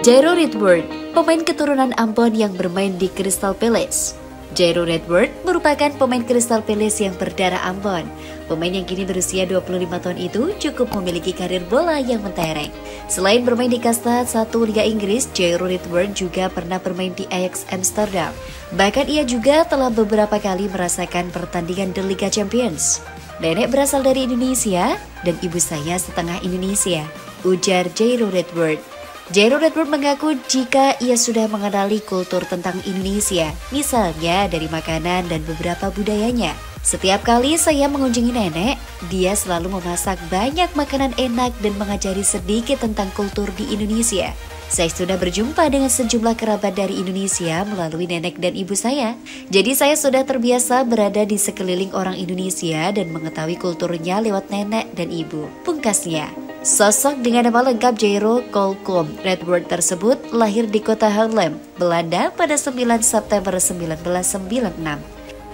Jairo Redwood, pemain keturunan Ambon yang bermain di Crystal Palace. Jairo Redwood merupakan pemain Crystal Palace yang berdarah Ambon. Pemain yang kini berusia 25 tahun itu cukup memiliki karir bola yang mentereng. Selain bermain di kasta 1 Liga Inggris, Jairo Redwood juga pernah bermain di Ajax Amsterdam. Bahkan ia juga telah beberapa kali merasakan pertandingan di Liga Champions. Nenek berasal dari Indonesia dan ibu saya setengah Indonesia, ujar Jairo Redwood. Jairo Redwood mengaku jika ia sudah mengenali kultur tentang Indonesia, misalnya dari makanan dan beberapa budayanya. Setiap kali saya mengunjungi nenek, dia selalu memasak banyak makanan enak dan mengajari sedikit tentang kultur di Indonesia. Saya sudah berjumpa dengan sejumlah kerabat dari Indonesia melalui nenek dan ibu saya. Jadi saya sudah terbiasa berada di sekeliling orang Indonesia dan mengetahui kulturnya lewat nenek dan ibu, pungkasnya. Sosok dengan nama lengkap Jairo Kolkom Redwood tersebut lahir di kota Haarlem, Belanda pada 9 September 1996.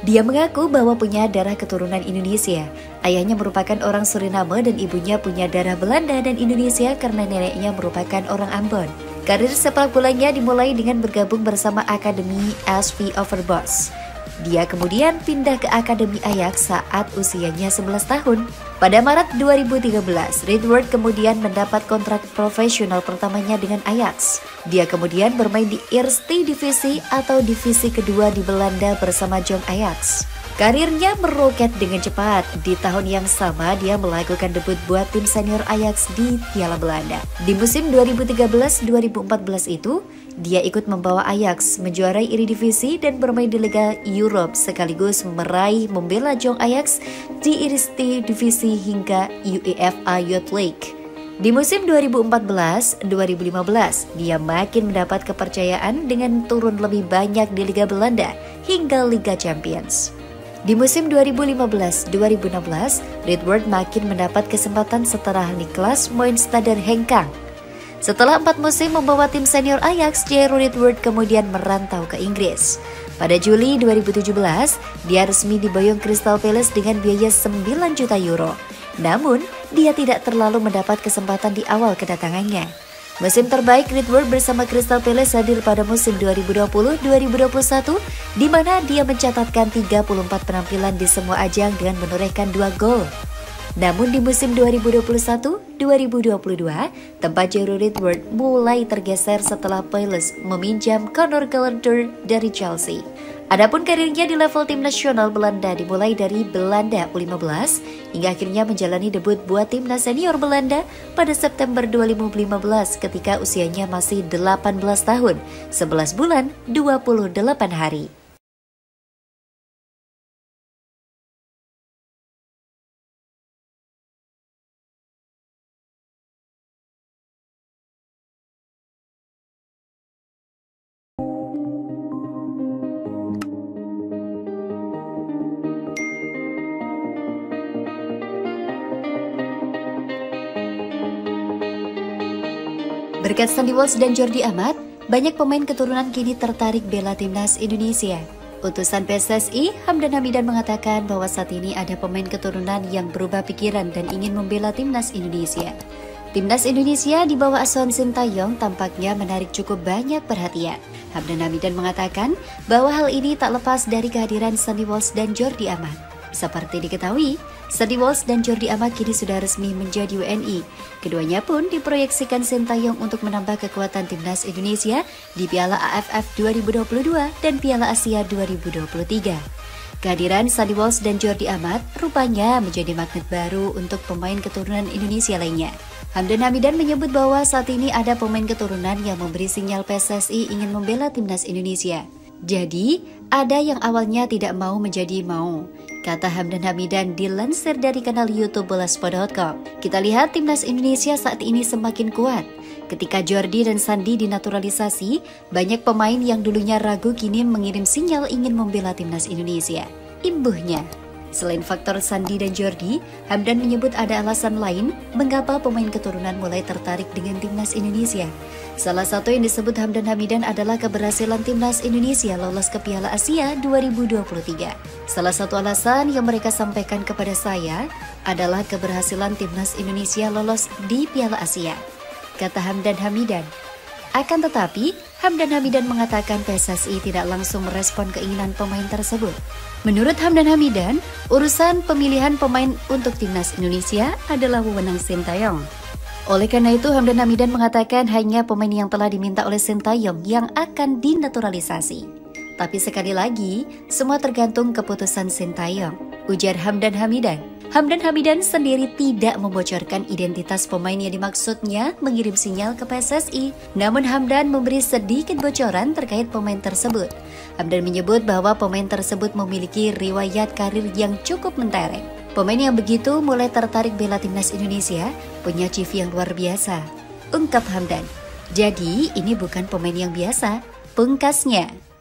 Dia mengaku bahwa punya darah keturunan Indonesia. Ayahnya merupakan orang Suriname dan ibunya punya darah Belanda dan Indonesia karena neneknya merupakan orang Ambon. Karir sepak bolanya dimulai dengan bergabung bersama Akademi SV Overbos. Dia kemudian pindah ke Akademi Ajax saat usianya 11 tahun. Pada Maret 2013, Redwood kemudian mendapat kontrak profesional pertamanya dengan Ajax. Dia kemudian bermain di Eerste Divisie atau divisi kedua di Belanda bersama Jong Ajax. Karirnya meroket dengan cepat. Di tahun yang sama, dia melakukan debut buat tim senior Ajax di Piala Belanda. Di musim 2013-2014 itu, dia ikut membawa Ajax menjuarai Eredivisie dan bermain di Liga Europe sekaligus membela Jong Ajax di Eerste Divisie hingga UEFA Youth League. Di musim 2014-2015, dia makin mendapat kepercayaan dengan turun lebih banyak di Liga Belanda hingga Liga Champions. Di musim 2015-2016, Redwood makin mendapat kesempatan setelah Niklas Moenstader hengkang. Setelah 4 musim membawa tim senior Ajax, Jairo Redwood kemudian merantau ke Inggris. Pada Juli 2017, dia resmi diboyong Crystal Palace dengan biaya 9 juta euro. Namun, dia tidak terlalu mendapat kesempatan di awal kedatangannya. Musim terbaik Redwood bersama Crystal Palace hadir pada musim 2020-2021, di mana dia mencatatkan 34 penampilan di semua ajang dengan menorehkan 2 gol. Namun di musim 2021-2022, tempat Jairo Redwood mulai tergeser setelah Palace meminjam Conor Gallagher dari Chelsea. Adapun karirnya di level tim nasional Belanda dimulai dari Belanda U15 hingga akhirnya menjalani debut buat timnas senior Belanda pada September 2015 ketika usianya masih 18 tahun, 11 bulan, 28 hari. Berkat Sandy Walsh dan Jordi Amat, banyak pemain keturunan kini tertarik bela timnas Indonesia. Utusan PSSI, Hamdan Hamidan mengatakan bahwa saat ini ada pemain keturunan yang berubah pikiran dan ingin membela timnas Indonesia. Timnas Indonesia di bawah asuhan Sintayong tampaknya menarik cukup banyak perhatian. Hamdan Hamidan mengatakan bahwa hal ini tak lepas dari kehadiran Sandy Walsh dan Jordi Amat. Seperti diketahui, Sandy Walsh dan Jordi Amat kini sudah resmi menjadi WNI. Keduanya pun diproyeksikan Sintayong untuk menambah kekuatan timnas Indonesia di Piala AFF 2022 dan Piala Asia 2023. Kehadiran Sandy Walsh dan Jordi Amat rupanya menjadi magnet baru untuk pemain keturunan Indonesia lainnya. Hamdan Hamidan menyebut bahwa saat ini ada pemain keturunan yang memberi sinyal PSSI ingin membela timnas Indonesia. Jadi, ada yang awalnya tidak mau menjadi mau, kata Hamdan Hamidan dilansir dari kanal YouTube Bolasport.com. Kita lihat timnas Indonesia saat ini semakin kuat. Ketika Jordi dan Sandy dinaturalisasi, banyak pemain yang dulunya ragu kini mengirim sinyal ingin membela timnas Indonesia. Imbuhnya. Selain faktor Sandy dan Jordi, Hamdan menyebut ada alasan lain mengapa pemain keturunan mulai tertarik dengan timnas Indonesia. Salah satu yang disebut Hamdan Hamidan adalah keberhasilan timnas Indonesia lolos ke Piala Asia 2023. Salah satu alasan yang mereka sampaikan kepada saya adalah keberhasilan timnas Indonesia lolos di Piala Asia, kata Hamdan Hamidan. Akan tetapi, Hamdan Hamidan mengatakan PSSI tidak langsung merespon keinginan pemain tersebut. Menurut Hamdan Hamidan, urusan pemilihan pemain untuk timnas Indonesia adalah wewenang Sintayong. Oleh karena itu, Hamdan Hamidan mengatakan hanya pemain yang telah diminta oleh Sintayong yang akan dinaturalisasi. Tapi sekali lagi, semua tergantung keputusan Sintayong, ujar Hamdan Hamidan. Hamdan Hamidan sendiri tidak membocorkan identitas pemain yang dimaksudnya mengirim sinyal ke PSSI. Namun Hamdan memberi sedikit bocoran terkait pemain tersebut. Hamdan menyebut bahwa pemain tersebut memiliki riwayat karir yang cukup mentereng. Pemain yang begitu mulai tertarik bela timnas Indonesia, punya CV yang luar biasa, ungkap Hamdan. Jadi ini bukan pemain yang biasa, pungkasnya.